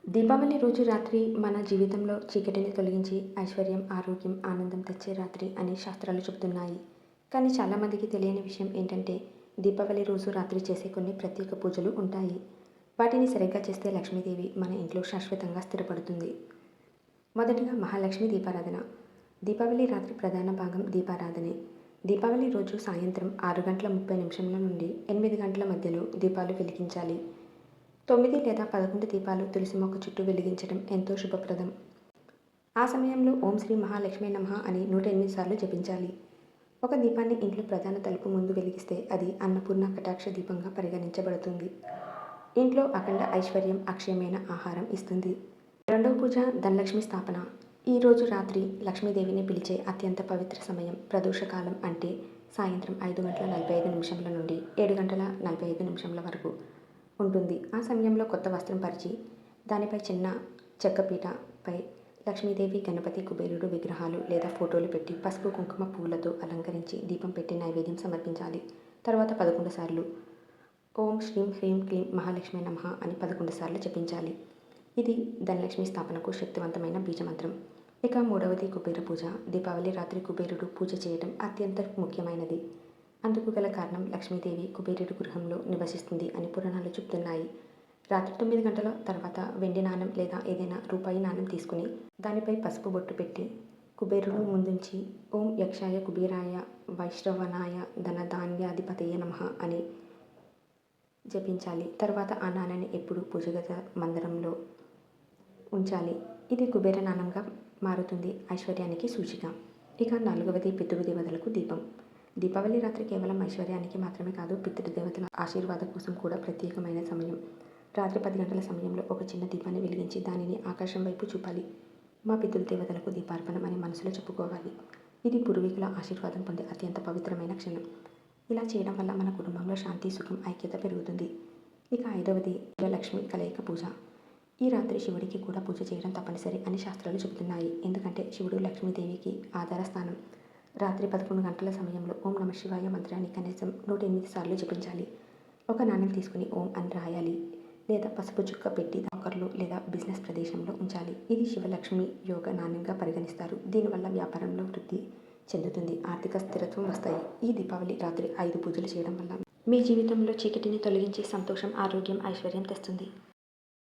దీపావళి రోజు రాత్రి మన జీవితంలో చీకటిని తొలగించి ఐశ్వర్యం, ఆరోగ్యం, ఆనందం తెచ్చే రాత్రి అని శాస్త్రాలు చెబుతున్నాయి. కానీ చాలామందికి తెలియని విషయం ఏంటంటే దీపావళి రోజు రాత్రి చేసే కొన్ని ప్రత్యేక పూజలు ఉంటాయి. వాటిని సరిగ్గా చేస్తే లక్ష్మీదేవి మన ఇంట్లో శాశ్వతంగా స్థిరపడుతుంది. మొదటిగా మహాలక్ష్మి దీపారాధన. దీపావళి రాత్రి ప్రధాన భాగం దీపారాధనే. దీపావళి రోజు సాయంత్రం 6:30 నుండి 8 గంటల మధ్యలో దీపాలు వెలిగించాలి. 9 లేదా 11 దీపాలు తులసి మొక్క చుట్టూ వెలిగించడం ఎంతో శుభప్రదం. ఆ సమయంలో ఓం శ్రీ మహాలక్ష్మీ నమః అని 108 సార్లు జపించాలి. ఒక దీపాన్ని ఇంట్లో ప్రధాన తలుపు ముందు వెలిగిస్తే అది అన్నపూర్ణ కటాక్ష దీపంగా పరిగణించబడుతుంది. ఇంట్లో అఖండ ఐశ్వర్యం, అక్షయమైన ఆహారం ఇస్తుంది. రెండవ పూజ ధనలక్ష్మి స్థాపన. ఈ రోజు రాత్రి లక్ష్మీదేవిని పిలిచే అత్యంత పవిత్ర సమయం ప్రదోషకాలం, అంటే సాయంత్రం 5:45 నుండి 7:45 వరకు ఉంటుంది. ఆ సమయంలో కొత్త వస్త్రం పరిచి దానిపై చిన్న చెక్కపీటపై లక్ష్మీదేవి, గణపతి, కుబేరుడు విగ్రహాలు లేదా ఫోటోలు పెట్టి పసుపు, కుంకుమ, పూలతో అలంకరించి దీపం పెట్టి నైవేద్యం సమర్పించాలి. తర్వాత 11 సార్లు ఓం శ్రీం హ్రీం క్లీం మహాలక్ష్మి నమః అని 11 సార్లు జపించాలి. ఇది ధనలక్ష్మి స్థాపనకు శక్తివంతమైన బీజమంత్రం. ఇక మూడవది కుబేర పూజ. దీపావళి రాత్రి కుబేరుడు పూజ చేయడం అత్యంత ముఖ్యమైనది. అందుకు గల కారణం లక్ష్మీదేవి కుబేరుడి గృహంలో నివసిస్తుంది అని పురాణాలు చెబుతున్నాయి. రాత్రి 9 గంటల తర్వాత వెండి నాణెం లేదా ఏదైనా రూపాయి నాణెం తీసుకుని దానిపై పసుపు బొట్టు పెట్టి కుబేరుడు ముందుంచి ఓం యక్షాయ కుబేరాయ వైశ్రవణాయ ధనధాన్యాధిపతయే నమః అని జపించాలి. తర్వాత ఆ నాణ్యాన్ని ఎప్పుడూ పూజగత మందిరంలో ఉంచాలి. ఇది కుబేర నాణంగా మారుతుంది, ఐశ్వర్యానికి సూచిక. ఇక నాలుగవది పితృదేవతలకు దీపం. దీపావళి రాత్రి కేవలం ఐశ్వర్యానికి మాత్రమే కాదు, పితృదేవతల ఆశీర్వాదం కోసం కూడా ప్రత్యేకమైన సమయం. రాత్రి 10 గంటల సమయంలో ఒక చిన్న దీపాన్ని వెలిగించి దానిని ఆకాశం వైపు చూపాలి. మా పితృదేవతలకు దీపార్పణం అని మనసులో చెప్పుకోవాలి. ఇది పూర్వీకుల ఆశీర్వాదం పొందే అత్యంత పవిత్రమైన క్షణం. ఇలా చేయడం వల్ల మన కుటుంబంలో శాంతి, సుఖం, ఐక్యత పెరుగుతుంది. ఇక ఐదవది శివలక్ష్మి కలయిక పూజ. ఈ రాత్రి శివుడికి కూడా పూజ చేయడం తప్పనిసరి అని శాస్త్రాలు చెబుతున్నాయి. ఎందుకంటే శివుడు లక్ష్మీదేవికి ఆధార స్థానం. రాత్రి 11 గంటల సమయంలో ఓం నమ శివాయ మంత్రాన్ని కనీసం 108 సార్లు జపించాలి. ఒక నాణ్యం తీసుకుని ఓం అని రాయాలి లేదా పసుపు చుక్క పెట్టి లాకర్లో లేదా బిజినెస్ ప్రదేశంలో ఉంచాలి. ఇది శివలక్ష్మి యోగ నాణ్యంగా పరిగణిస్తారు. దీనివల్ల వ్యాపారంలో వృద్ధి చెందుతుంది, ఆర్థిక స్థిరత్వం వస్తాయి. ఈ దీపావళి రాత్రి 5 పూజలు చేయడం వల్ల మీ జీవితంలో చీకటిని తొలగించి సంతోషం, ఆరోగ్యం, ఐశ్వర్యం తెస్తుంది.